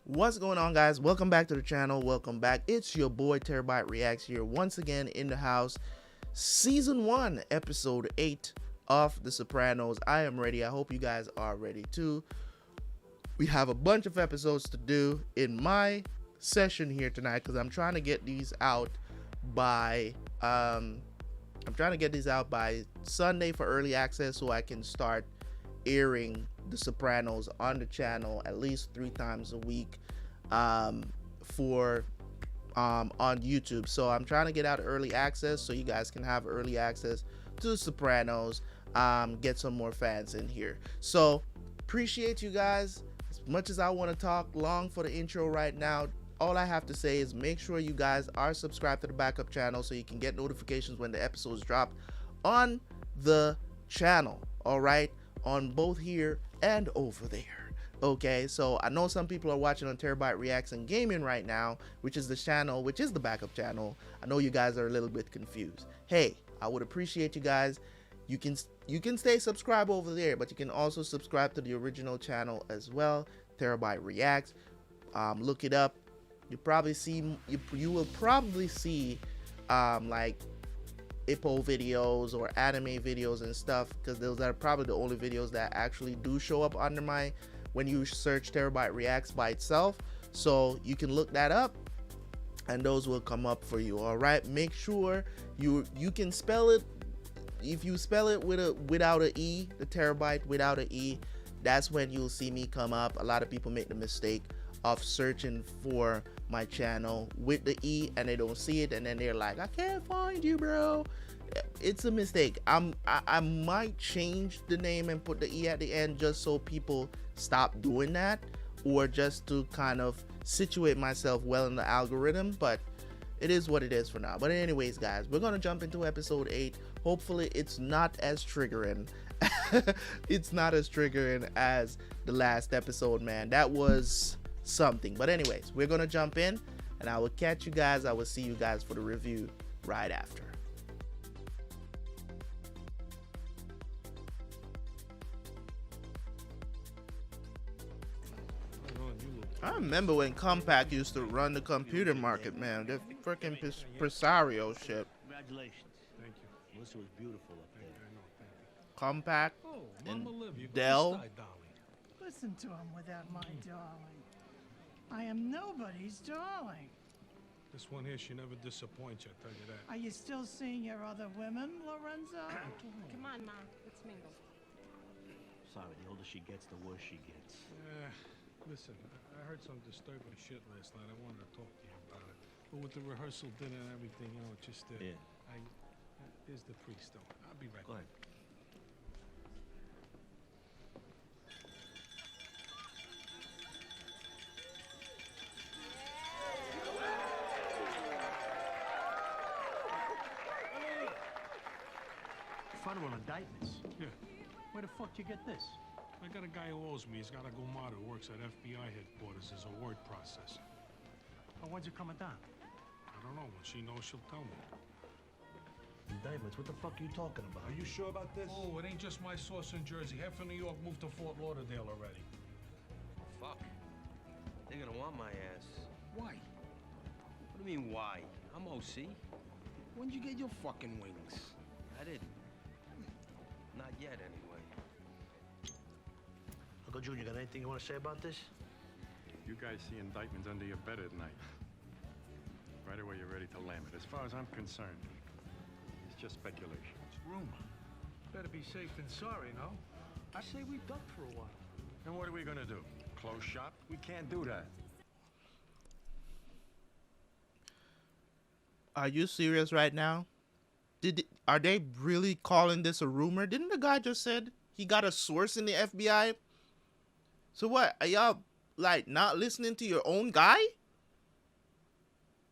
What's going on, guys? Welcome back to the channel. Welcome back. It's your boy Terabyt Reacts here once again in the house. Season 1, episode 8 of The Sopranos. I am ready. I hope you guys are ready too. We have a bunch of episodes to do in my session here tonight because I'm trying to get these out by Sunday for early access so I can start airing The Sopranos on the channel at least 3 times a week on YouTube. So I'm trying to get out early access so you guys can have early access to The Sopranos, get some more fans in here. So appreciate you guys. As much as I want to talk long for the intro right now, all I have to say is make sure you guys are subscribed to the backup channel so you can get notifications when the episodes drop on the channel. All right, on both here and over there. Okay, so I know some people are watching on Terabyt Reacts and Gaming right now, which is the channel, which is the backup channel. I know you guys are a little bit confused. Hey, I would appreciate you guys. You can stay subscribed over there, but you can also subscribe to the original channel as well, Terabyt Reacts. Look it up. You probably see you will probably see like Ippo videos or anime videos and stuff, because those are probably the only videos that actually do show up under my when you search Terabyt Reacts by itself. So you can look that up and those will come up for you. All right, make sure you can spell it. If you spell it without a e, the Terabyt without a e, that's when you'll see me come up. A lot of people make the mistake of searching for my channel with the e and they don't see it, and then they're like, I can't find you, bro. It's a mistake. I might change the name and put the e at the end just so people stop doing that, or just to kind of situate myself well in the algorithm, but it is what it is for now. But anyways, guys, we're gonna jump into episode 8. Hopefully it's not as triggering it's not as triggering as the last episode, man. That was something. But anyways, we're gonna jump in and I will catch you guys. I will see you guys for the review right after. I remember when Compaq used to run the computer market, man. The freaking Presario shit. Congratulations. Thank you. Melissa was beautiful up there. Compaq and Olivia, Dell. Listen to him without my darling. I am nobody's darling. This one here, she never disappoints you, I tell you that. Are you still seeing your other women, Lorenzo? Come on, Ma. Let's mingle. Sorry, the older she gets, the worse she gets. Listen, I heard some disturbing shit last night. I wanted to talk to you about it. But with the rehearsal dinner and everything, you know, it just Yeah. Here's the priest, though. I'll be right Go back. ahead. Federal indictments? Yeah. Where the fuck you get this? I got a guy who owes me. He's got a Gomar who works at FBI headquarters as a word processor. Oh, when's it coming down? I don't know. When she knows, she'll tell me. Indictments? What the fuck are you talking about? Are you sure about this? Oh, it ain't just my source in Jersey. Half of New York moved to Fort Lauderdale already. Fuck. They're gonna want my ass. Why? What do you mean, why? I'm OC. When'd you get your fucking wings? I didn't. Not yet, anyway. Uncle Junior, got anything you want to say about this? You guys see indictments under your bed at night. Right away, you're ready to lam it. As far as I'm concerned, it's just speculation. It's rumor. Better be safe than sorry, no? I say we duck for a while. And what are we gonna do? Close shop? We can't do that. Are you serious right now? Are they really calling this a rumor? Didn't the guy just said he got a source in the FBI? So what? Are y'all like not listening to your own guy?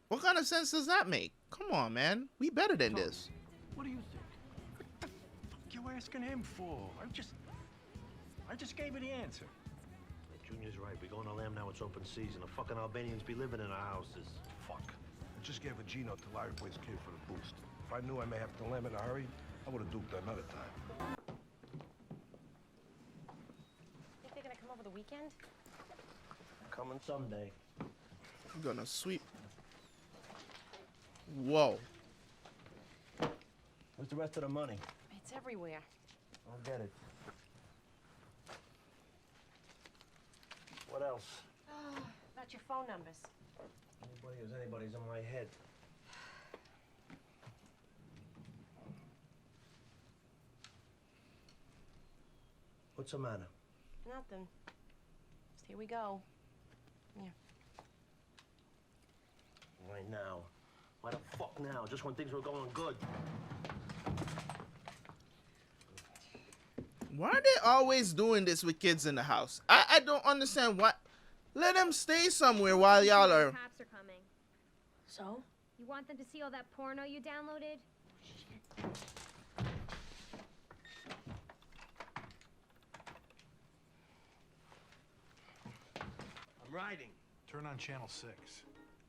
What kind of sense does that make? Come on, man. We better than this. What do you think? What the fuck you asking him for? I just gave you the answer. Junior's right. We're going to lamb now. It's open season. The fucking Albanians be living in our houses. Fuck. I just gave a Gino to Larry Boy's kid for the boost. If I knew I may have to lamb in a hurry, I would have duped another time. Think they're gonna come over the weekend? Coming someday. I'm gonna sweep. Whoa. Where's the rest of the money? It's everywhere. I'll get it. What else? About your phone numbers. Anybody is anybody's in my head. What's the matter? Nothing. Just here we go. Yeah. Right now. Why the fuck now? Just when things were going good. Why are they always doing this with kids in the house? I don't understand why. Let them stay somewhere while y'all are. Cops are coming. So? You want them to see all that porno you downloaded? I'm riding. Turn on channel 6.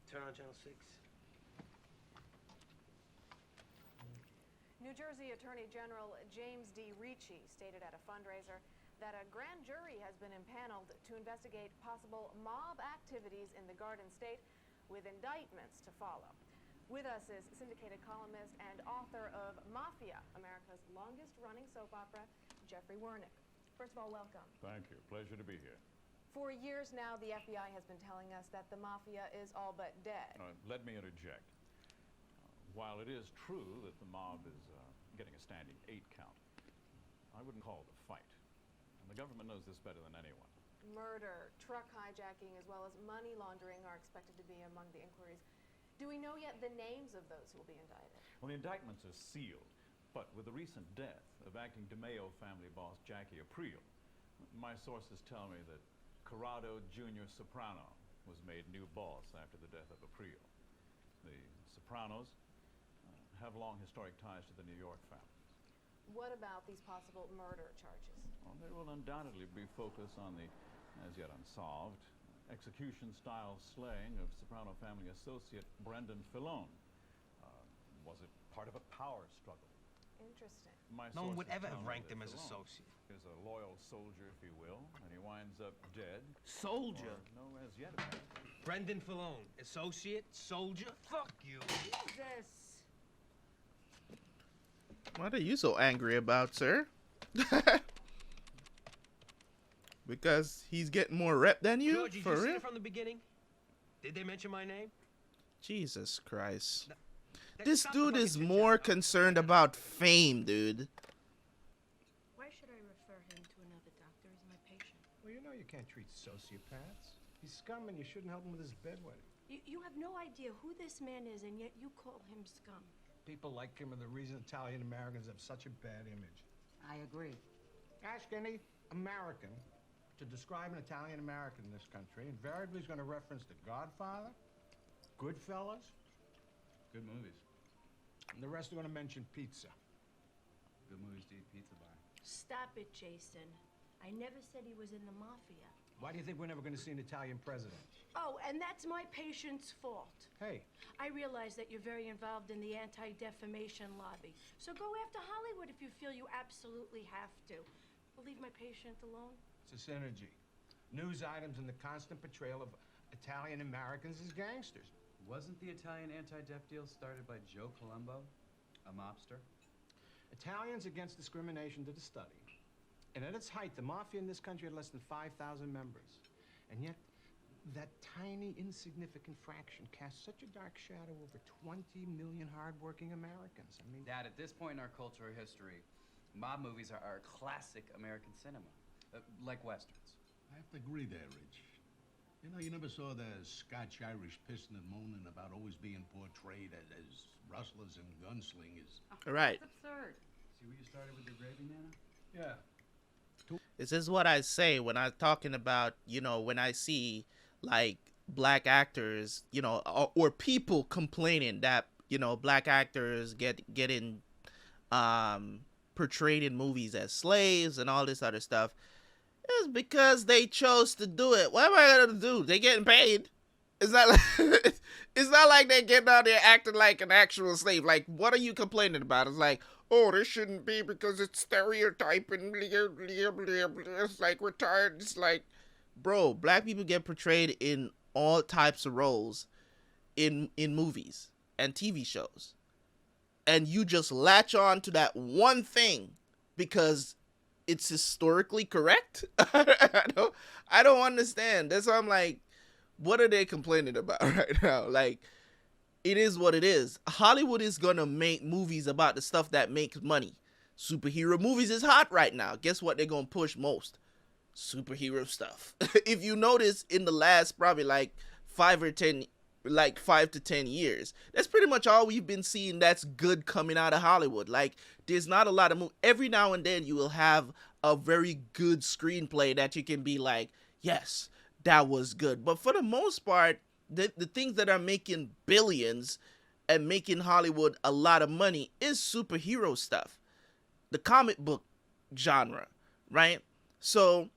Turn on channel 6. New Jersey Attorney General James D. Ricci stated at a fundraiser that a grand jury has been impaneled to investigate possible mob activities in the Garden State, with indictments to follow. With us is syndicated columnist and author of Mafia, America's longest-running soap opera, Jeffrey Wernick. First of all, welcome. Thank you. Pleasure to be here. For years now, the FBI has been telling us that the Mafia is all but dead. Let me interject. While it is true that the mob is getting a standing 8 count, I wouldn't call it a fight. And the government knows this better than anyone. Murder, truck hijacking, as well as money laundering are expected to be among the inquiries. Do we know yet the names of those who will be indicted? Well, the indictments are sealed, but with the recent death of acting DiMeo family boss Jackie Aprile, my sources tell me that Corrado Jr. Soprano was made new boss after the death of Aprile. The Sopranos have long historic ties to the New York families. What about these possible murder charges? Well, there will undoubtedly be focus on the, as yet unsolved, execution-style slaying of Soprano family associate Brendan Filone. Was it part of a power struggle? Interesting. No one would ever have ranked him as associate. Is a loyal soldier, if you will, and he winds up dead. Soldier? Or, no, as yet. Brendan Filone, associate, soldier? Fuck you. Jesus. What are you so angry about, sir? Because he's getting more rep than you? George, for you real? seen it from the beginning? Did they mention my name? Jesus Christ. Now, This stop the dude fucking is chit-chat. more concerned about fame, dude. Why should I refer him to another doctor? He's my patient. Well, you know you can't treat sociopaths. He's scum and you shouldn't help him with his bedwetting. You have no idea who this man is, and yet you call him scum. People like him are the reason Italian Americans have such a bad image. I agree. Ask any American to describe an Italian American in this country. Invariably, he's going to reference The Godfather, Goodfellas. Good movies. And the rest are going to mention pizza. Good movies to eat pizza by. Stop it, Jason. I never said he was in the mafia. Why do you think we're never going to see an Italian president? Oh, and that's my patient's fault. Hey, I realize that you're very involved in the anti-defamation lobby. So go after Hollywood if you feel you absolutely have to. But leave my patient alone. it's a synergy. News items and the constant portrayal of Italian Americans as gangsters. Wasn't the Italian anti-def deal started by Joe Colombo, a mobster? Italians against discrimination did a study. And at its height, the mafia in this country had less than 5,000 members. And yet, that tiny, insignificant fraction casts such a dark shadow over 20 million hardworking Americans. I mean... Dad, at this point in our cultural history, mob movies are classic American cinema, like Westerns. I have to agree there, Rich. You know, you never saw the Scotch-Irish pissing and moaning about always being portrayed as rustlers and gunslingers. All right. That's absurd. See where you started with your gravy, Nana? Yeah. This is what I say when I'm talking about, you know, when I see like black actors, you know, or people complaining that, you know, black actors getting portrayed in movies as slaves and all this other stuff. It's because they chose to do it. What am I gonna do? They getting paid. It's not like it's not like they're getting out there acting like an actual slave. Like, what are you complaining about? It's like, oh, this shouldn't be because it's stereotyping. Blah, blah, blah, blah. It's like we're tired. It's like, bro, black people get portrayed in all types of roles in movies and TV shows. And you just latch on to that one thing because it's historically correct. I don't understand. That's why I'm like, what are they complaining about right now? Like, it is what it is. Hollywood is gonna make movies about the stuff that makes money. Superhero movies is hot right now. Guess what they're gonna push most? Superhero stuff. If you notice, in the last probably like 5 to 10 years, that's pretty much all we've been seeing that's good coming out of Hollywood. Like, there's not a lot of every now and then you will have a very good screenplay that you can be like, yes, that was good. But for the most part, the things that are making billions and making Hollywood a lot of money is superhero stuff, the comic book genre, right? So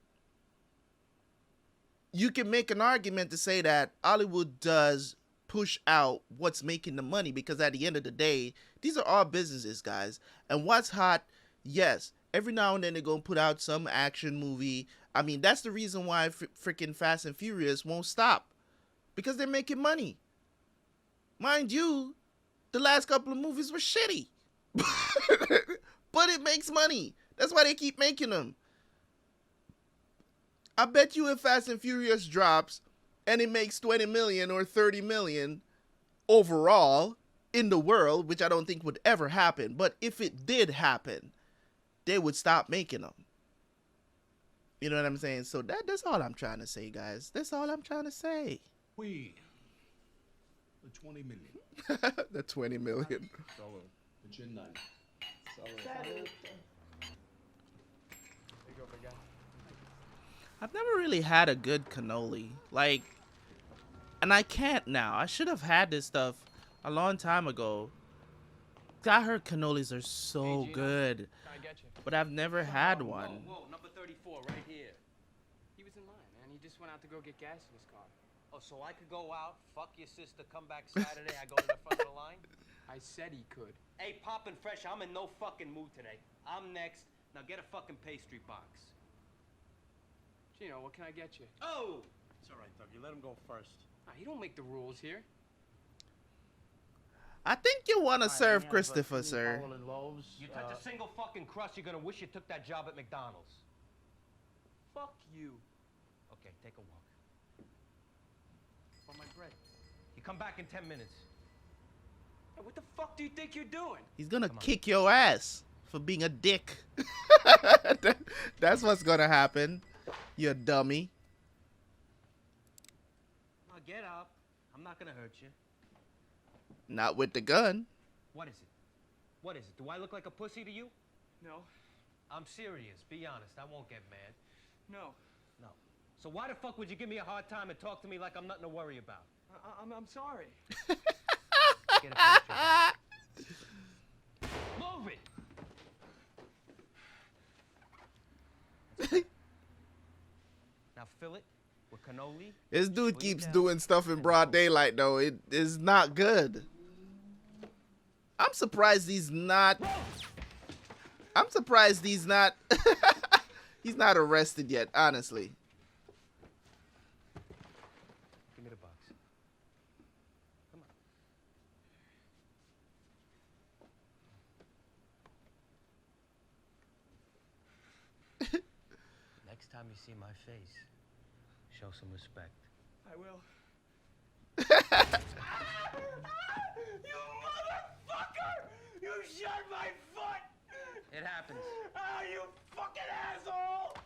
you can make an argument to say that Hollywood does push out what's making the money, because at the end of the day, these are all businesses, guys. And what's hot, yes, every now and then they're going to put out some action movie. I mean, that's the reason why freaking Fast and Furious won't stop, because they're making money. Mind you, the last couple of movies were shitty. But it makes money. That's why they keep making them. I bet you if Fast and Furious drops and it makes 20 million or 30 million overall in the world, which I don't think would ever happen, but if it did happen, they would stop making them. You know what I'm saying? So that's all I'm trying to say, guys. That's all I'm trying to say. We. The 20 million. The 20 million. Solo. The chin nine. I've never really had a good cannoli. Like, and I can't now. I should have had this stuff a long time ago. I heard cannolis are so good, but I've never had one. Whoa, number 34, right here. He was in line, man. He just went out to go get gas in his car. Oh, so I could go out, fuck your sister, come back Saturday, I go to the front of the line? I said he could. Hey, Poppin' Fresh, I'm in no fucking mood today. I'm next. Now get a fucking pastry box. Gino, what can I get you? Oh! It's all right, Doug. You let him go first. Nah, you don't make the rules here. I think you want to serve Christopher, sir. You touch a single fucking crust, you're gonna wish you took that job at McDonald's. Fuck you. Okay, take a walk. For my bread. You come back in 10 minutes. Hey, what the fuck do you think you're doing? He's gonna kick your ass for being a dick. That's what's gonna happen, you dummy. Now get up. I'm not gonna hurt you. Not with the gun. What is it? What is it? Do I look like a pussy to you? No. I'm serious. Be honest. I won't get mad. No. No. So why the fuck would you give me a hard time and talk to me like I'm nothing to worry about? I'm sorry. Get a picture. Move it. Now fill it with cannoli. This dude keeps doing stuff in broad daylight, though. It is not good. I'm surprised he's not. I'm surprised he's not. He's not arrested yet, honestly. Give me the box. Come on. Next time you see my face, show some respect. I will. You motherfucker! You shot my foot! It happens. Oh, you fucking asshole!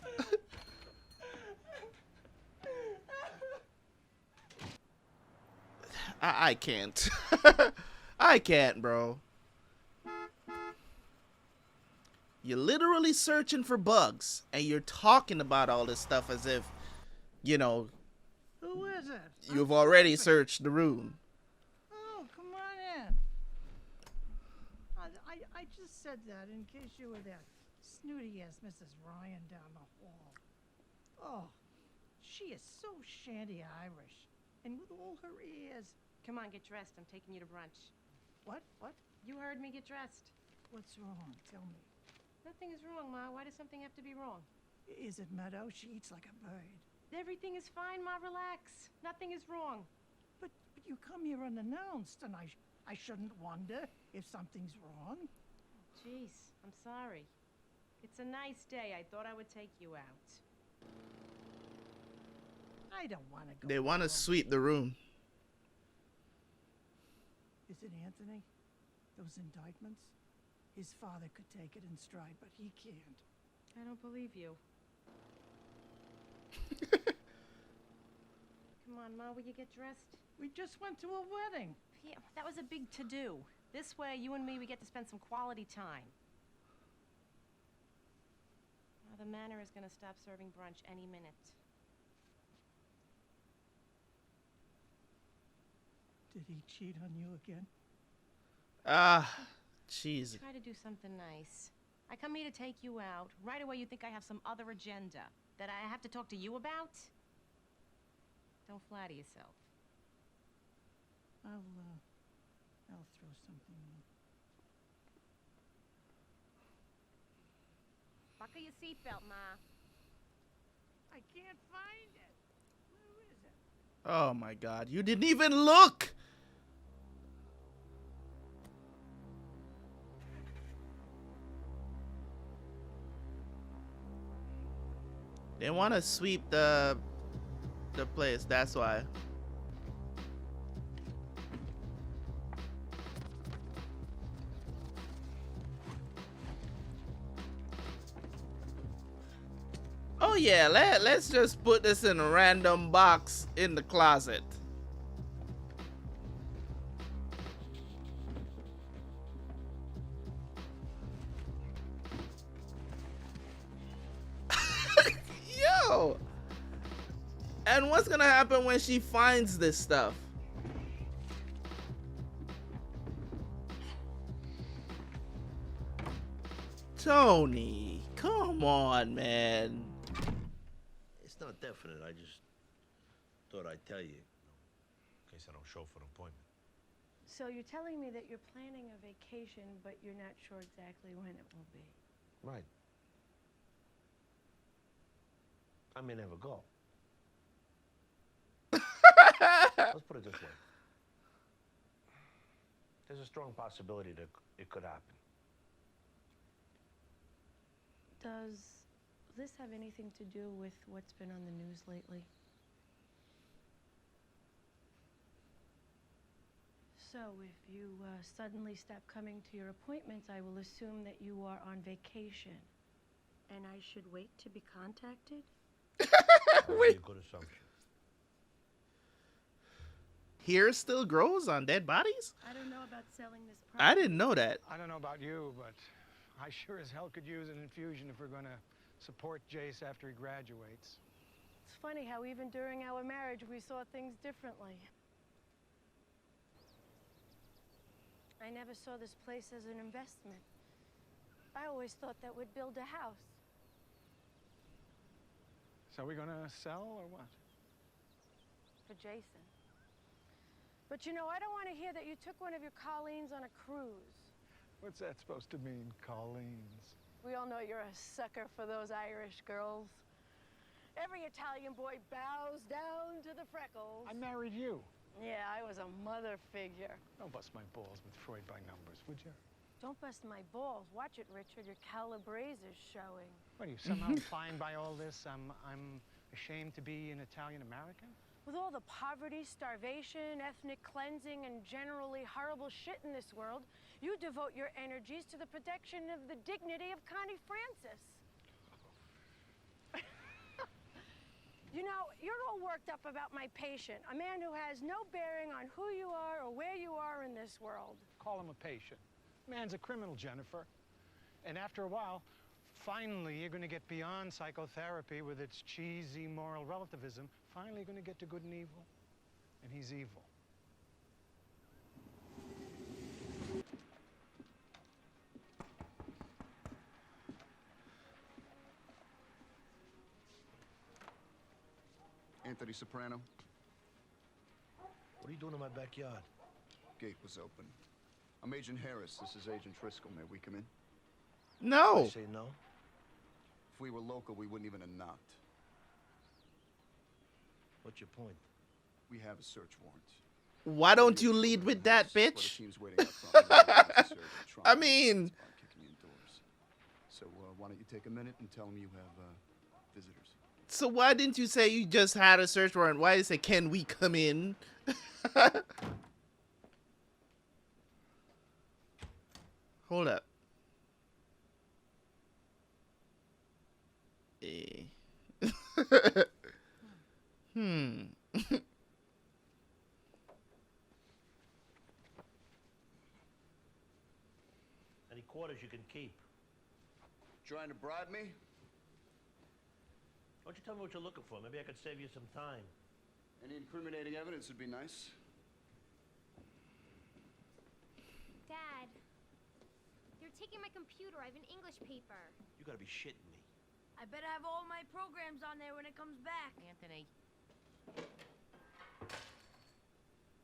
I can't. I can't, bro. You're literally searching for bugs, and you're talking about all this stuff as if, you know, Who is it? you've already searched the room. Oh, come on in. I just said that in case you were that snooty-ass Mrs. Ryan down the hall. Oh, she is so shanty Irish. And with all her ears. Come on, get dressed. I'm taking you to brunch. What? What? You heard me. Get dressed. What's wrong? Tell me. Nothing is wrong, Ma. Why does something have to be wrong? Is it Meadow? She eats like a bird. Everything is fine, Ma. Relax. Nothing is wrong. But you come here unannounced, and I shouldn't wonder if something's wrong. Jeez, I'm sorry. It's a nice day. I thought I would take you out. I don't want to go. They want to sweep the room. Is it Anthony? Those indictments? His father could take it in stride, but he can't. I don't believe you. Come on, Ma, will you get dressed? We just went to a wedding. Yeah, that was a big to-do. This way, you and me, we get to spend some quality time. Now, the Manor is going to stop serving brunch any minute. Did he cheat on you again? Jeez. Try to do something nice. I come here to take you out. Right away, you think I have some other agenda that I have to talk to you about? Don't flatter yourself. I'll throw something in. Buckle your seatbelt, Ma. I can't find it. Where is it? Oh my God. You didn't even look. They want to sweep the place. That's why. Oh yeah, let's just put this in a random box in the closet. Yo! And what's gonna happen when she finds this stuff? Tony, come on, man. It's not definite. I just thought I'd tell you, in case I don't show for an appointment. So you're telling me that you're planning a vacation, but you're not sure exactly when it will be. Right. I may never go. Let's put it this way. There's a strong possibility that it could happen. Does this have anything to do with what's been on the news lately? So if you suddenly stop coming to your appointments, I will assume that you are on vacation. And I should wait to be contacted? Wait. A good assumption. Hair still grows on dead bodies? I don't know about selling this property. I didn't know that. I don't know about you, but I sure as hell could use an infusion if we're going to support Jace after he graduates. It's funny how even during our marriage we saw things differently. I never saw this place as an investment. I always thought that we'd build a house. So are we going to sell or what? For Jason. But you know, I don't want to hear that you took one of your Colleens on a cruise. What's that supposed to mean, Colleen's? We all know you're a sucker for those Irish girls. Every Italian boy bows down to the freckles. I married you. Yeah, I was a mother figure. Don't bust my balls with Freud by numbers, would you? Don't bust my balls. Watch it, Richard. Your Calabrese is showing. What, are you somehow implying by all this I'm ashamed to be an Italian-American? With all the poverty, starvation, ethnic cleansing, and generally horrible shit in this world, you devote your energies to the protection of the dignity of Connie Francis. You know, you're all worked up about my patient, a man who has no bearing on who you are or where you are in this world. Call him a patient. Man's a criminal, Jennifer. And after a while, finally, you're going to get beyond psychotherapy with its cheesy moral relativism. Finally, you're going to get to good and evil. And he's evil. Anthony Soprano. What are you doing in my backyard? Gate was open. I'm Agent Harris. This is Agent Driscoll. May we come in? No. I say no. If we were local, we wouldn't even have knocked. What's your point? We have a search warrant. Why don't you lead with that, But a bitch? team's waiting out front with a server trying I to mean, kicking in doors. So why don't you take a minute and tell them you have visitors? so why didn't you say you just had a search warrant? Why did you say, can we come in? Hold up. Hmm. Any quarters you can keep. Trying to bribe me? Why don't you tell me what you're looking for? Maybe I could save you some time. Any incriminating evidence would be nice. Dad, you're taking my computer. I have an English paper. You gotta be shitting me. I better have all my programs on there when it comes back. Anthony. What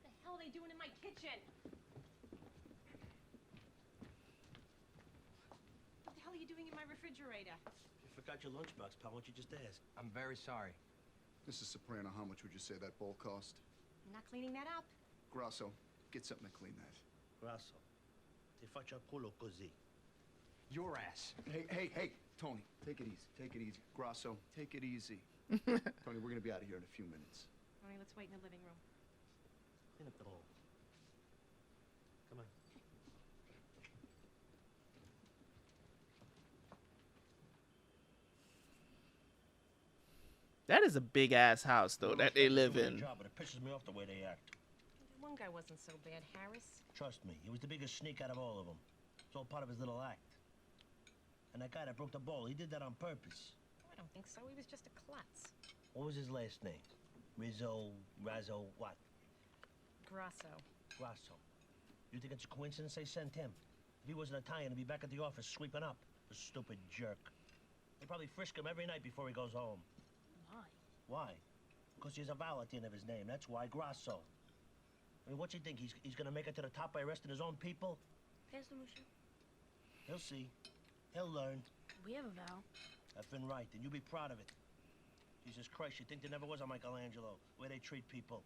the hell are they doing in my kitchen? What the hell are you doing in my refrigerator? You forgot your lunchbox, pal. Why don't you just ask? I'm very sorry. Mrs. Soprano, how much would you say that bowl cost? I'm not cleaning that up. Grasso, get something to clean that. Grasso. Ti faccio culo così. Your ass. Hey, Tony, take it easy. Take it easy. Grasso, take it easy. Tony, we're gonna be out of here in a few minutes. All right, let's wait in the living room. Clean up the hole. Come on. That is a big ass house though that they live Doing in. their job, but it pisses me off the way they act. One guy wasn't so bad, Harris. Trust me, he was the biggest sneak out of all of them. It's all part of his little act. And that guy that broke the bowl, he did that on purpose. I don't think so. He was just a klutz. What was his last name? Razzo, what? Grasso. Grasso. You think it's a coincidence they sent him? If he wasn't Italian, he'd be back at the office sweeping up. The stupid jerk. They probably frisk him every night before he goes home. Why? Why? Because he has a vowel at the end of his name. That's why, Grasso. I mean, what's he think? He's gonna make it to the top by arresting his own people? Pass the machine. He'll see. He'll learn. We have a vow. Effing right, and you be proud of it. Jesus Christ, you think there never was a Michelangelo, where they treat people.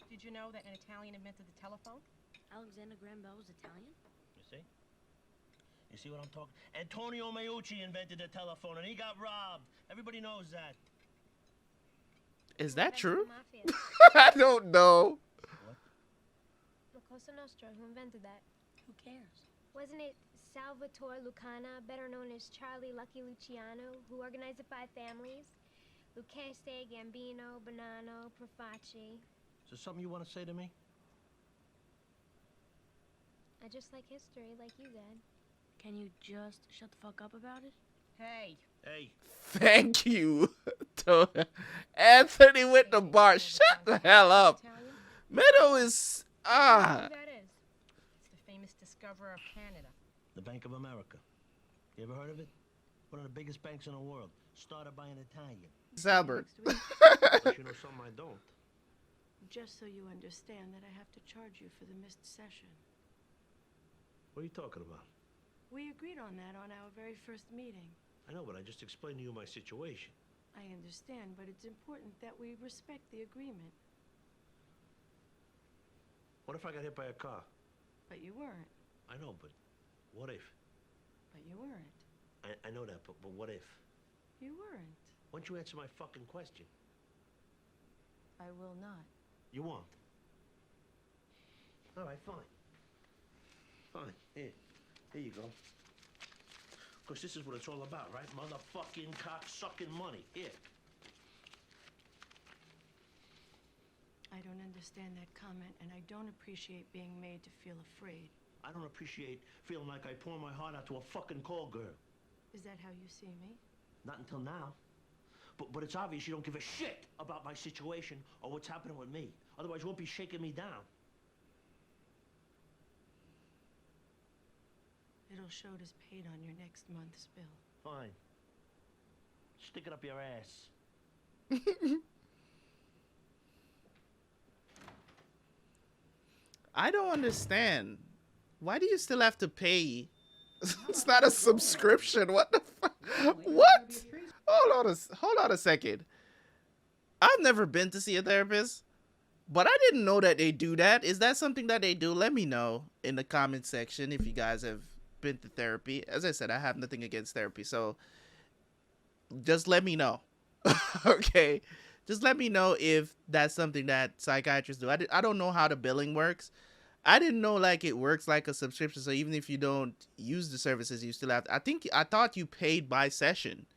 Did you know that an Italian invented the telephone? Alexander Graham Bell was Italian? You see? You see what I'm talking? Antonio Meucci invented the telephone, and he got robbed. Everybody knows that. Is that true? Mafia. I don't know. La Cosa Nostra, who invented that? Who cares? Wasn't it Salvatore Lucana, better known as Charlie Lucky Luciano, who organized the 5 families? Lucchese, Gambino, Bonanno, Profaci. Is there something you want to say to me? I just like history, like you, Dad. Can you just shut the fuck up about it? Hey. Hey. Thank you. Anthony with the bar. Shut the hell up. Meadow is Who that is? It's the famous discoverer of Canada. The Bank of America. You ever heard of it? One of the biggest banks in the world. Started by an Italian. Albert. But you know something I don't. Just so you understand that I have to charge you for the missed session. What are you talking about? We agreed on that on our very first meeting. I know, but I just explained to you my situation. I understand, but it's important that we respect the agreement. What if I got hit by a car? But you weren't. I know, but what if? But you weren't. I know that, but what if? You weren't. Why don't you answer my fucking question? I will not. You won't? All right, fine. Fine. Here you go. Of course, this is what it's all about, right? Motherfucking cock-sucking money. Here. I don't understand that comment, and I don't appreciate being made to feel afraid. I don't appreciate feeling like I pour my heart out to a fucking call girl. Is that how you see me? Not until now. But it's obvious you don't give a shit about my situation or what's happening with me. Otherwise, you won't be shaking me down. It'll show it as paid on your next month's bill. Fine. Stick it up your ass. I don't understand. Why do you still have to pay? It's not a subscription. What the fuck? What? Hold on a second. I've never been to see a therapist, but I didn't know that they do that. Is that something that they do? Let me know in the comment section if you guys have been to therapy. As I said, I have nothing against therapy, so just let me know. Okay, just let me know if that's something that psychiatrists do. I don't know how the billing works. I didn't know like it works like a subscription, so even if you don't use the services, you still have to, I thought you paid by session.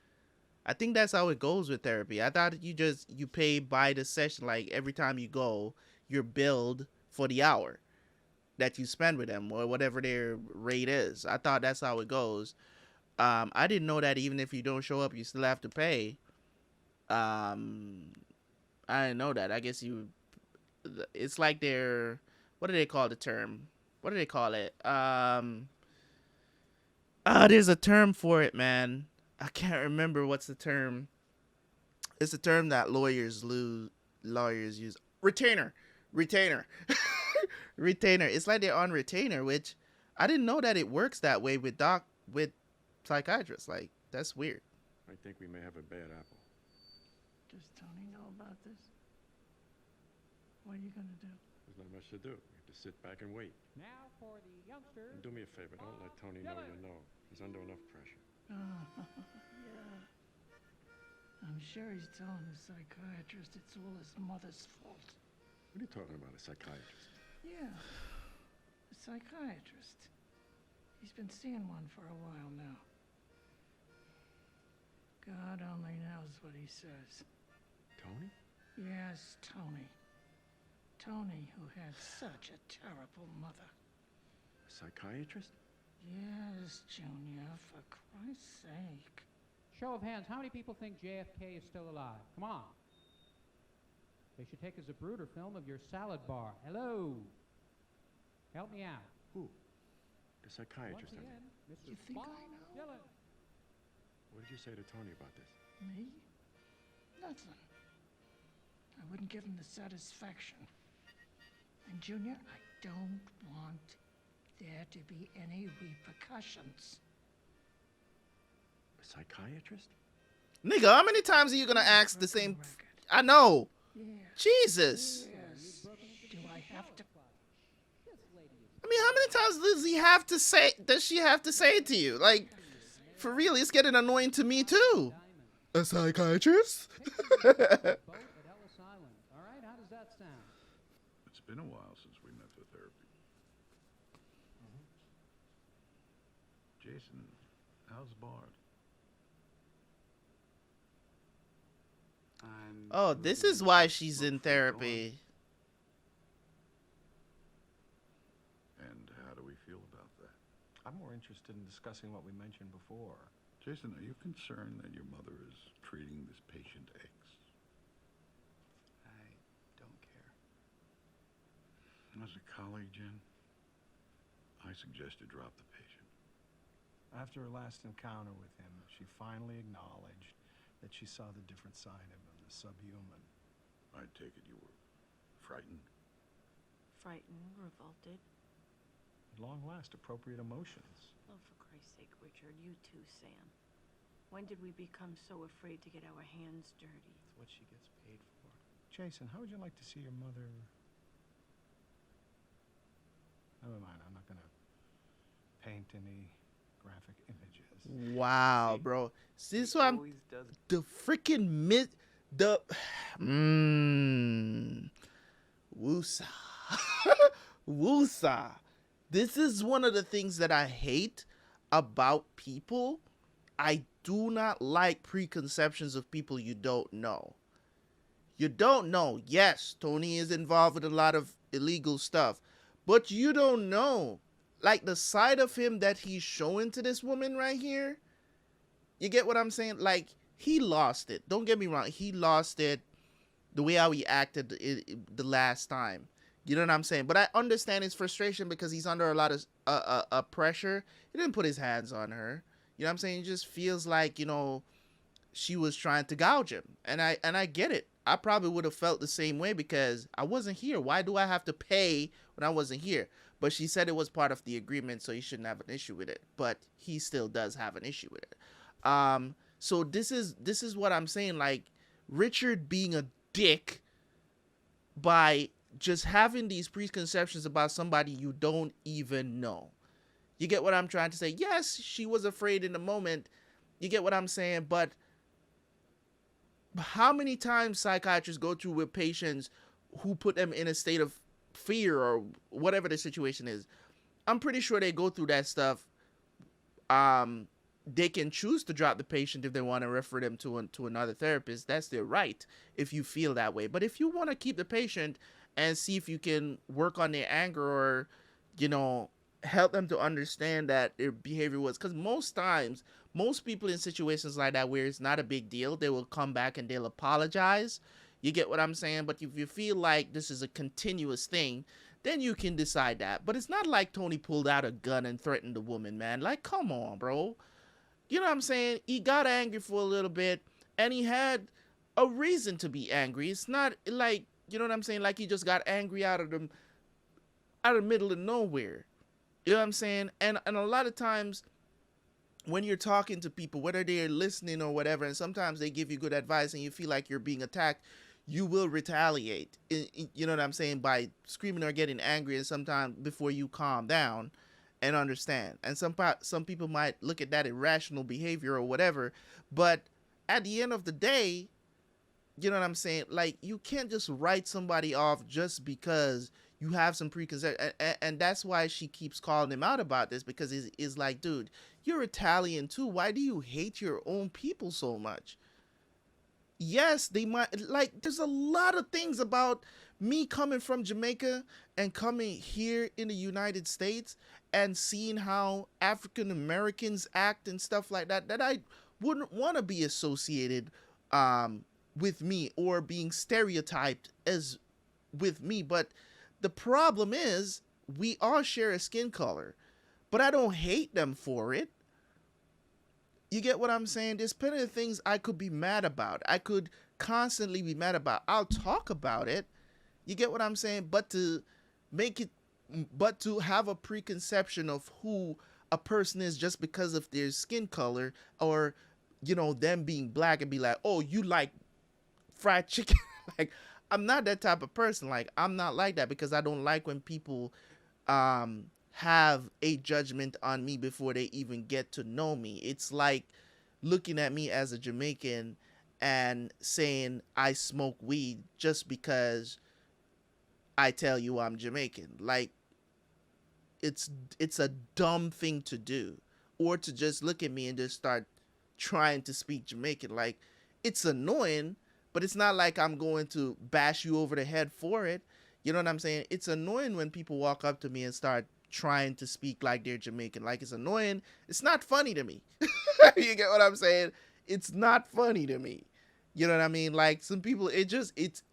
I think that's how it goes with therapy. I thought you pay by the session, like every time you go, you're billed for the hour that you spend with them or whatever their rate is. I thought that's how it goes. I didn't know that even if you don't show up, you still have to pay. I didn't know that. I guess it's like what do they call the term? What do they call it? There's a term for it, man. I can't remember what's the term. It's a term that lawyers use. Retainer. Retainer. It's like they're on retainer, which I didn't know that it works that way with psychiatrists. Like, that's weird. I think we may have a bad apple. Does Tony know about this? What are you gonna do? There's not much to do. We have to sit back and wait. Now for the youngsters. And do me a favor, don't let Tony know you know. He's under enough pressure. Oh, yeah. I'm sure he's telling the psychiatrist it's all his mother's fault. What are you talking about, a psychiatrist? Yeah, a psychiatrist. He's been seeing one for a while now. God only knows what he says. Tony? Yes, Tony. Tony, who had such a terrible mother. A psychiatrist? Yes, Junior, for Christ's sake. Show of hands, how many people think JFK is still alive? Come on. They should take as a Bruder film of your salad bar. Hello. Help me out. Who? The psychiatrist, I mean. Mr. You think I know? Dillon. What did you say to Tony about this? Me? Nothing. I wouldn't give him the satisfaction. And Junior, I don't want there to be any repercussions. A psychiatrist? Nigga, how many times are you gonna ask the same? I know. Yeah. Jesus. Yes. Do I have to? I mean, how many times does she have to say it to you? Like, for real, it's getting annoying to me too. A psychiatrist? Boat at Ellis Island. All right, how does that sound? It's been a while since we met for therapy. Jason, how's Bard? Oh, this is why she's in therapy. And how do we feel about that? I'm more interested in discussing what we mentioned before. Jason, are you concerned that your mother is treating this patient X? I don't care. As a colleague, Jen, I suggest you drop the patient. After her last encounter with him, she finally acknowledged that she saw the different side of him, the subhuman. I take it you were frightened? Frightened, revolted. At long last, appropriate emotions. Oh, for Christ's sake, Richard, you too, Sam. When did we become so afraid to get our hands dirty? It's what she gets paid for. Jason, how would you like to see your mother? Never mind, I'm not going to paint any graphic images. Wow, bro. See, this one, the freaking Woosa. Woosa. This is one of the things that I hate about people. I do not like preconceptions of people you don't know. You don't know. Yes, Tony is involved with a lot of illegal stuff, but you don't know. Like, the side of him that he's showing to this woman right here, you get what I'm saying? Like, he lost it. Don't get me wrong. He lost it the way how he acted the last time. You know what I'm saying? But I understand his frustration because he's under a lot of pressure. He didn't put his hands on her. You know what I'm saying? He just feels like, you know, she was trying to gouge him. And I get it. I probably would have felt the same way because I wasn't here. Why do I have to pay when I wasn't here? But she said it was part of the agreement, so he shouldn't have an issue with it. But he still does have an issue with it. So this is what I'm saying. Like, Richard being a dick by just having these preconceptions about somebody you don't even know. You get what I'm trying to say? Yes, she was afraid in the moment. You get what I'm saying? But how many times psychiatrists go through with patients who put them in a state of fear or whatever the situation is? I'm pretty sure they go through that stuff. They can choose to drop the patient if they want to refer them to another therapist. That's their right if you feel that way. But if you want to keep the patient and see if you can work on their anger or, you know, help them to understand that their behavior was, because most times, most people in situations like that where it's not a big deal, they will come back and they'll apologize. You get what I'm saying? But if you feel like this is a continuous thing, then you can decide that. But it's not like Tony pulled out a gun and threatened the woman, man. Like, come on, bro. You know what I'm saying? He got angry for a little bit, and he had a reason to be angry. It's not like, you know what I'm saying? Like he just got angry out of the middle of nowhere. You know what I'm saying? And a lot of times when you're talking to people, whether they're listening or whatever, and sometimes they give you good advice and you feel like you're being attacked, you will retaliate. You know what I'm saying? By screaming or getting angry, and sometimes before you calm down and understand. And some people might look at that irrational behavior or whatever, but at the end of the day, you know what I'm saying? Like, you can't just write somebody off just because you have some preconception. And that's why she keeps calling him out about this, because it's like, dude, you're Italian too. Why do you hate your own people so much? Yes, they might, like, there's a lot of things about me coming from Jamaica and coming here in the United States and seeing how African Americans act and stuff like that, that I wouldn't want to be associated with me or being stereotyped as with me. But the problem is we all share a skin color, but I don't hate them for it. You get what I'm saying? There's plenty of things I could be mad about. I could constantly be mad about. I'll talk about it. You get what I'm saying? But to have a preconception of who a person is just because of their skin color, or, you know, them being black, and be like, oh, you like fried chicken. Like, I'm not that type of person. Like, I'm not like that, because I don't like when people have a judgment on me before they even get to know me. It's like looking at me as a Jamaican and saying I smoke weed just because I tell you I'm Jamaican. Like, it's a dumb thing to do. Or to just look at me and just start trying to speak Jamaican. Like, it's annoying, but it's not like I'm going to bash you over the head for it. You know what I'm saying? It's annoying when people walk up to me and start trying to speak like they're Jamaican. Like, it's annoying. It's not funny to me. You get what I'm saying? It's not funny to me. You know what I mean? Like, some people, it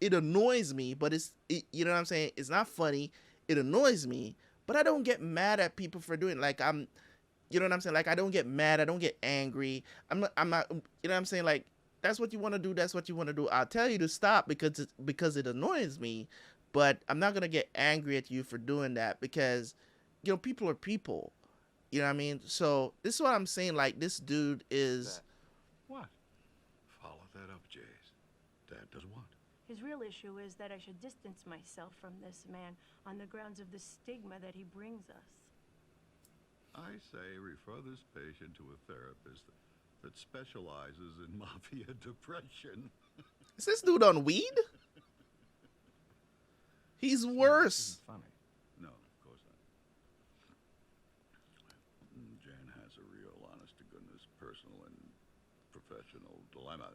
annoys me, but you know what I'm saying? It's not funny. It annoys me, but I don't get mad at people for doing it. Like, you know what I'm saying? Like, I don't get mad. I don't get angry. I'm not, you know what I'm saying? Like, that's what you want to do. That's what you want to do. I'll tell you to stop because it annoys me, but I'm not going to get angry at you for doing that, because, you know, people are people. You know what I mean? So this is what I'm saying. Like, this dude is... What? Follow that up, Jace. Dad does what? His real issue is that I should distance myself from this man on the grounds of the stigma that he brings us. I say refer this patient to a therapist that specializes in mafia depression. Is this dude on weed? He's worse. Funny. No, of course not. Jan has a real, honest-to-goodness, personal and professional dilemma.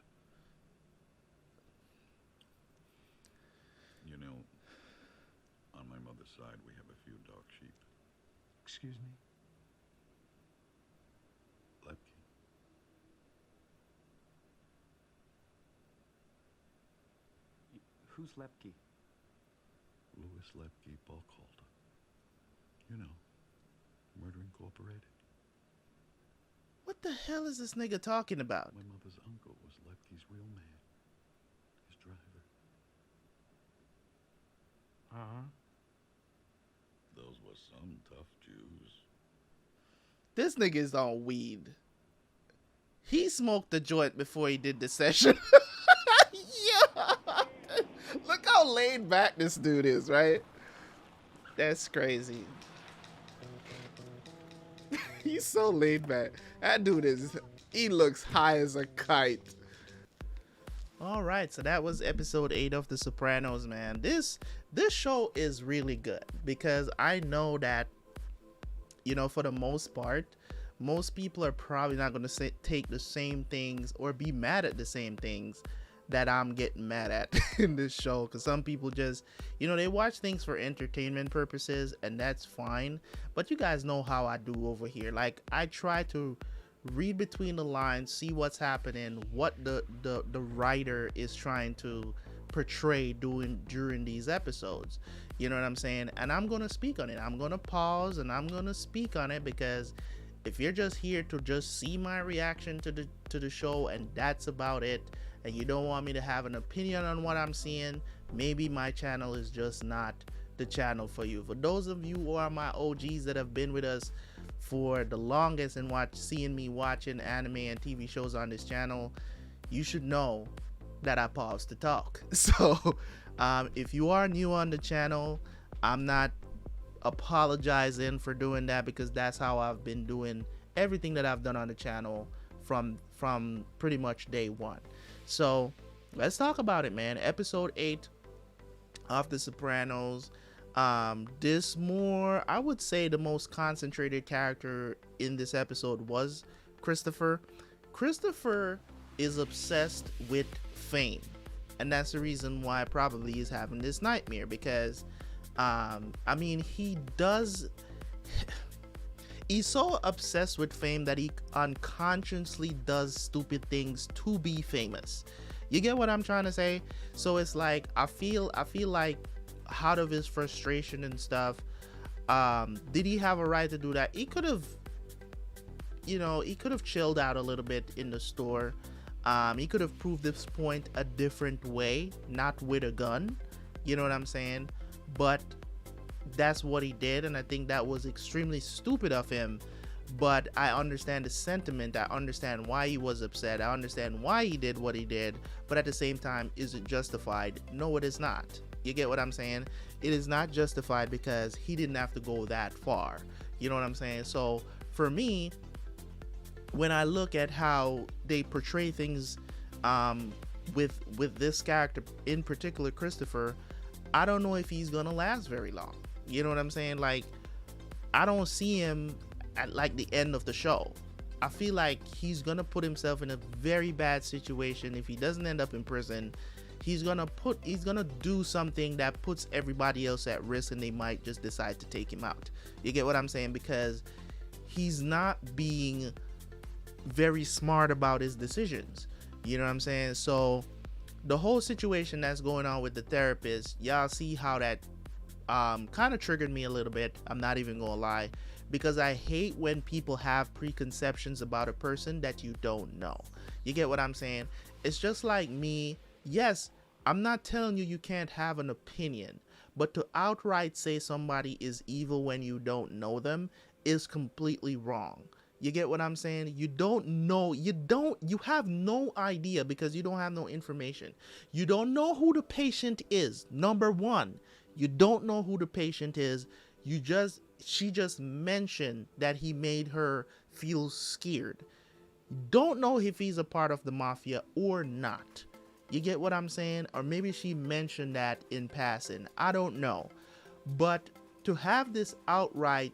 You know, on my mother's side, we have a few dark sheep. Excuse me? Lepke. Who's Lepke? Louis Lepke Buckhalter. You know, Murder Incorporated. What the hell is this nigga talking about? My mother's uncle was Lepke's real man. His driver. Uh-huh. Those were some tough Jews. This nigga is on weed. He smoked the joint before he did the session. Yeah. how laid back this dude is, right? That's crazy. He's so laid back. That dude he looks high as a kite. All right, so that was episode 8 of The Sopranos, man. This show is really good because I know that, you know, for the most part, most people are probably not going to take the same things or be mad at the same things that I'm getting mad at in this show, because some people just, you know, they watch things for entertainment purposes, and that's fine. But you guys know how I do over here. Like, I try to read between the lines, see what's happening, what the writer is trying to portray during these episodes. You know what I'm saying? And I'm gonna speak on it. I'm gonna pause and I'm gonna speak on it, because if you're just here to just see my reaction to the show and that's about it, and you don't want me to have an opinion on what I'm seeing, maybe my channel is just not the channel for you. For those of you who are my OGs that have been with us for the longest and seeing me watching anime and TV shows on this channel, you should know that I pause to talk. So if you are new on the channel, I'm not apologizing for doing that, because that's how I've been doing everything that I've done on the channel from pretty much day one. So let's talk about it, man. Episode 8 of The Sopranos. I would say the most concentrated character in this episode was Christopher. Christopher is obsessed with fame, and that's the reason why probably he's having this nightmare, because I mean, he's so obsessed with fame that he unconsciously does stupid things to be famous. You get what I'm trying to say? So it's like, I feel like out of his frustration and stuff, did he have a right to do that? He could have, you know, he could have chilled out a little bit in the store. He could have proved this point a different way, not with a gun. You know what I'm saying? But that's what he did, and I think that was extremely stupid of him. But I understand the sentiment. I understand why he was upset. I understand why he did what he did. But at the same time, is it justified? No, it is not. You get what I'm saying? It is not justified, because he didn't have to go that far. You know what I'm saying? So for me, when I look at how they portray things with this character in particular, Christopher, I don't know if he's gonna last very long. You know what I'm saying? Like, I don't see him at like the end of the show. I feel like he's gonna put himself in a very bad situation. If he doesn't end up in prison, he's gonna do something that puts everybody else at risk, and they might just decide to take him out. You get what I'm saying? Because he's not being very smart about his decisions. You know what I'm saying? So the whole situation that's going on with the therapist, y'all see how that kind of triggered me a little bit. I'm not even gonna lie, because I hate when people have preconceptions about a person that you don't know. You get what I'm saying? It's just like me. Yes, I'm not telling you can't have an opinion, but to outright say somebody is evil when you don't know them is completely wrong. You get what I'm saying? You don't know, you have no idea, because you don't have no information. You don't know who the patient is. Number one, you don't know who the patient is. She just mentioned that he made her feel scared. Don't know if he's a part of the mafia or not. You get what I'm saying? Or maybe she mentioned that in passing. I don't know. But to have this outright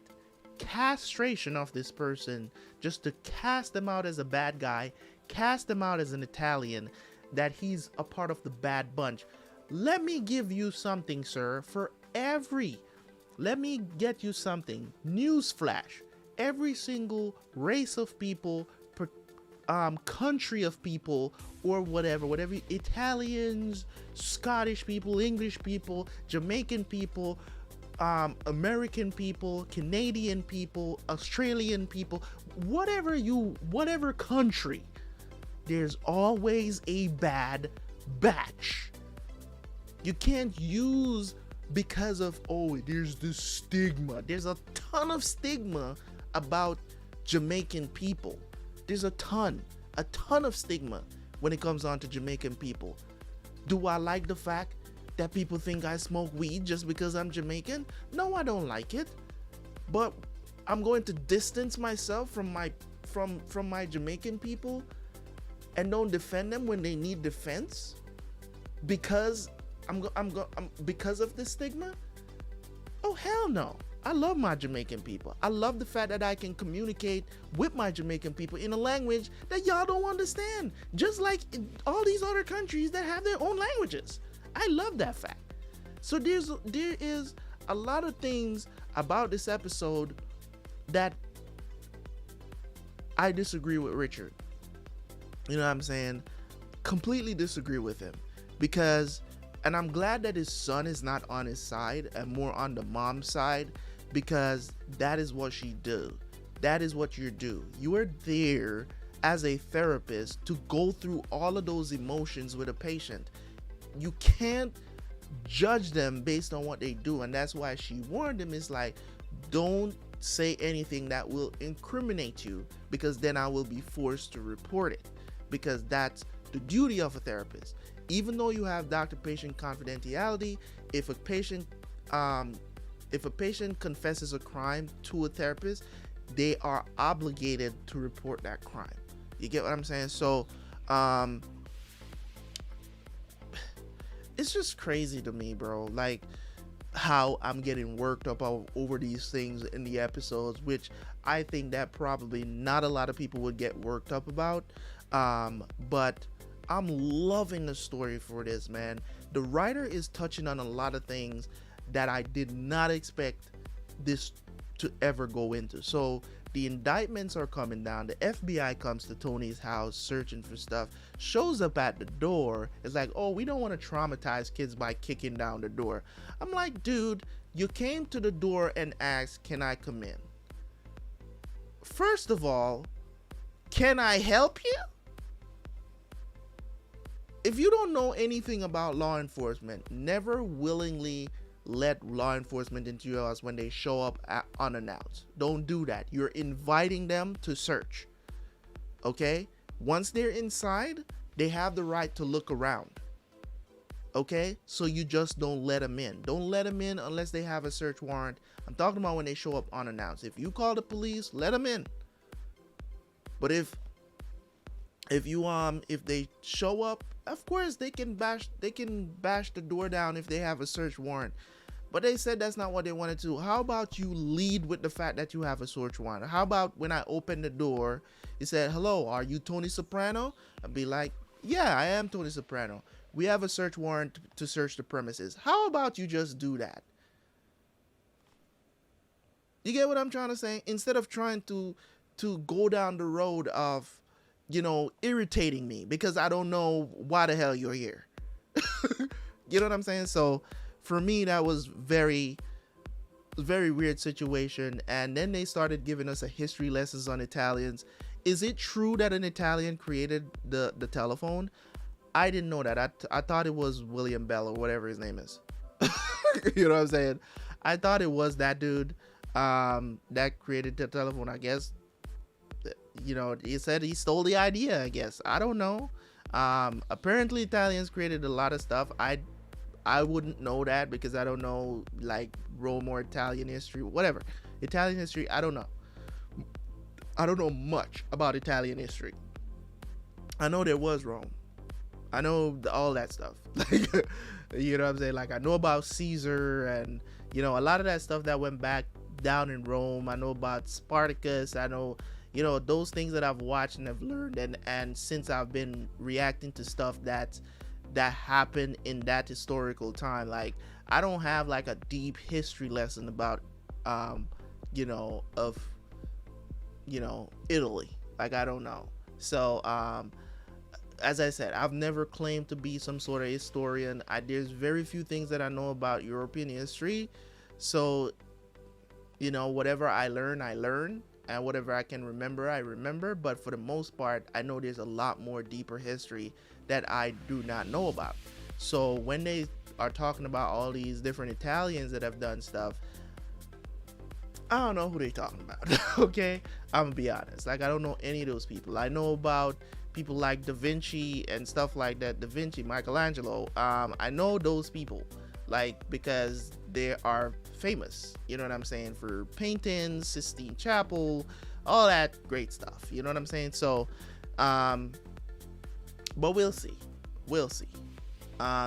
castration of this person, just to cast them out as a bad guy, cast them out as an Italian, that he's a part of the bad bunch. Let me give you something, sir. Let me get you something. Newsflash. Every single race of people, country of people, or whatever, Italians, Scottish people, English people, Jamaican people, American people, Canadian people, Australian people, whatever country, there's always a bad batch. You can't use because of, oh, there's this stigma. There's a ton of stigma about Jamaican people. There's a ton of stigma when it comes on to Jamaican people. Do I like the fact that people think I smoke weed just because I'm Jamaican. No, I don't like it. But I'm going to distance myself from my Jamaican people and don't defend them when they need defense because because of the stigma. Oh hell no. I love my Jamaican people. I love the fact that I can communicate with my Jamaican people in a language that y'all don't understand, just like all these other countries that have their own languages. I love that fact. So there is a lot of things about this episode that I disagree with Richard. You know what I'm saying? Completely disagree with him because, and I'm glad that his son is not on his side and more on the mom's side, because that is what she do. That is what you do. You are there as a therapist to go through all of those emotions with a patient. You can't judge them based on what they do, and that's why she warned him. It's like, don't say anything that will incriminate you, because then I will be forced to report it, because that's the duty of a therapist. Even though you have doctor-patient confidentiality, if a patient confesses a crime to a therapist, they are obligated to report that crime. You get what I'm saying? So it's just crazy to me, bro, like how I'm getting worked up over these things in the episodes, which I think that probably not a lot of people would get worked up about. But I'm loving the story for this, man. The writer is touching on a lot of things that I did not expect this to ever go into. So the indictments are coming down. The FBI comes to Tony's house searching for stuff, shows up at the door. It's like, oh, we don't want to traumatize kids by kicking down the door. I'm like, dude, you came to the door and asked, can I come in? First of all, can I help you? If you don't know anything about law enforcement, never willingly let law enforcement into your house when they show up unannounced. Don't do that. You're inviting them to search. Okay? Once they're inside, they have the right to look around. Okay? So you just don't let them in. Don't let them in unless they have a search warrant. I'm talking about when they show up unannounced. If you call the police, let them in. But if they show up, of course they can bash the door down if they have a search warrant. But they said that's not what they wanted to. How about you lead with the fact that you have a search warrant? How about when I open the door, you said, hello, are you Tony Soprano? I'd be like, yeah, I am Tony Soprano. We have a search warrant to search the premises. How about you just do that? You get what I'm trying to say? Instead of trying to go down the road of, irritating me because I don't know why the hell you're here. You know what I'm saying? So for me, that was very weird situation. And then they started giving us a history lessons on Italians. Is it true that an Italian created the telephone? I didn't know that. I thought it was William Bell or whatever his name is. You know what I'm saying? I thought it was that dude that created the telephone. I guess, he said he stole the idea, I guess. I don't know. Apparently Italians created a lot of stuff. I wouldn't know that because I don't know like Rome or Italian history, whatever. Italian history, I don't know. I don't know much about Italian history. I know there was Rome. I know all that stuff. Like, you know what I'm saying? Like, I know about Caesar and, a lot of that stuff that went back down in Rome. I know about Spartacus. I know, those things that I've watched and have learned. And since I've been reacting to stuff that happened in that historical time, like, I don't have like a deep history lesson about, Italy. Like, I don't know. So, as I said, I've never claimed to be some sort of historian. There's very few things that I know about European history. So, whatever I learn, and whatever I can remember, I remember. But for the most part, I know there's a lot more deeper history that I do not know about. So when they are talking about all these different Italians that have done stuff, I don't know who they're talking about. Okay, I'm gonna be honest. Like, I don't know any of those people. I know about people like Da Vinci and stuff like that. Da Vinci, Michelangelo. I know those people, like, because they are famous. You know what I'm saying? For paintings, Sistine Chapel, all that great stuff. You know what I'm saying? So, but we'll see. We'll see.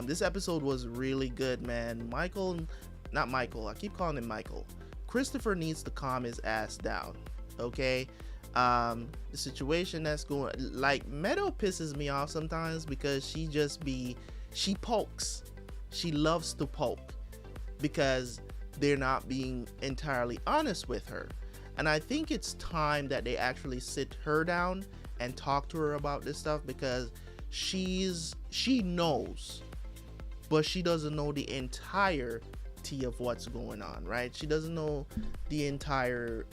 This episode was really good, man. Not Michael. I keep calling him Michael. Christopher needs to calm his ass down. Okay. The situation that's going, like, Meadow pisses me off sometimes because she pokes. She loves to poke because they're not being entirely honest with her. And I think it's time that they actually sit her down and talk to her about this stuff, because she knows, but she doesn't know the entirety of what's going on, right? She doesn't know the entire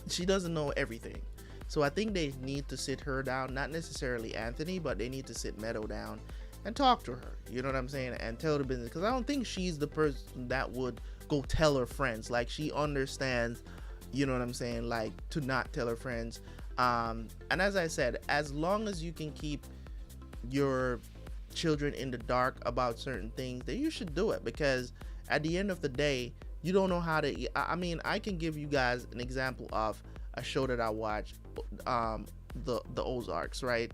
she doesn't know everything. So I think they need to sit her down, not necessarily Anthony, but they need to sit Meadow down and talk to her, you know what I'm saying, and tell her the business, because I don't think she's the person that would go tell her friends. Like, she understands, you know what I'm saying, like, to not tell her friends. And as I said, as long as you can keep your children in the dark about certain things, then you should do it, because at the end of the day, you don't know how to. I mean, I can give you guys an example of a show that I watched, the Ozarks, right?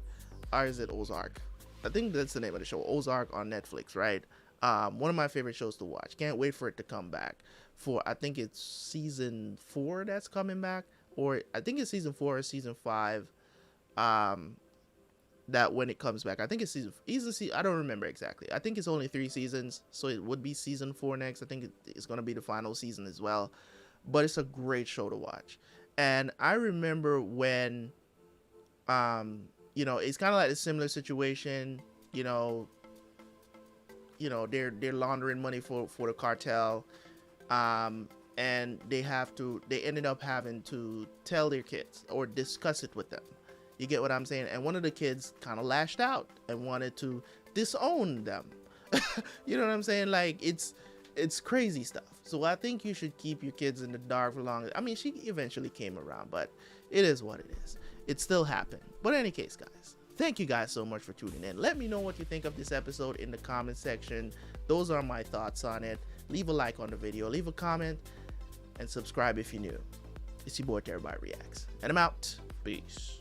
Or is it Ozark? I think that's the name of the show, Ozark on Netflix, right? One of my favorite shows to watch. Can't wait for it to come back. For, I think it's season 4 that's coming back, or I think it's season 4 or season 5. That when it comes back, I think it's season. I don't remember exactly. I think it's only 3 seasons, so it would be season 4 next. I think it's gonna be the final season as well. But it's a great show to watch. And I remember when, you know, it's kind of like a similar situation. You know, they're laundering money for the cartel, and they ended up having to tell their kids or discuss it with them. You get what I'm saying? And one of the kids kind of lashed out and wanted to disown them. You know what I'm saying? Like, it's crazy stuff. So I think you should keep your kids in the dark for longer. I mean, she eventually came around, but it is what it is. It still happened. But in any case, guys, thank you guys so much for tuning in. Let me know what you think of this episode in the comment section. Those are my thoughts on it. Leave a like on the video, leave a comment, and subscribe if you're new. It's your boy Terabyt Reacts, and I'm out. Peace.